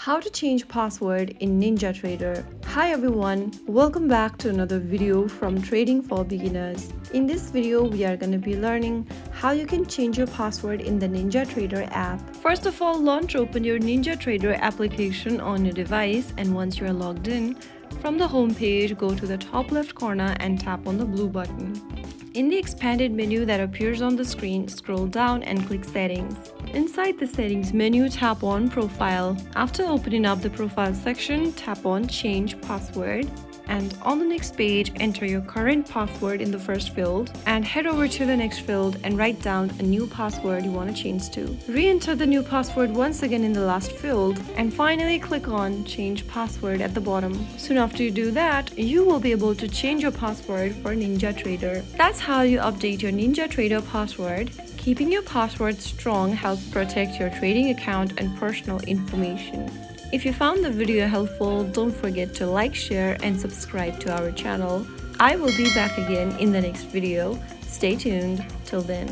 How to change password in NinjaTrader. Hi everyone, welcome back to another video from Trading for Beginners. In this video, we are going to be learning how you can change your password in the NinjaTrader app. First of all, open your NinjaTrader application on your device, and once you are logged in, from the home page, go to the top left corner and tap on the blue button. In the expanded menu that appears on the screen, scroll down and click Settings. Inside the Settings menu, tap on Profile. After opening up the Profile section, tap on Change Password. And on the next page, enter your current password in the first field and head over to the next field and write down a new password you want to change to. Re-enter the new password once again in the last field and finally click on Change Password at the bottom. Soon after you do that, you will be able to change your password for NinjaTrader. That's how you update your NinjaTrader password. Keeping your password strong helps protect your trading account and personal information. If you found the video helpful, don't forget to like, share, and subscribe to our channel. I will be back again in the next video. Stay tuned. Till then.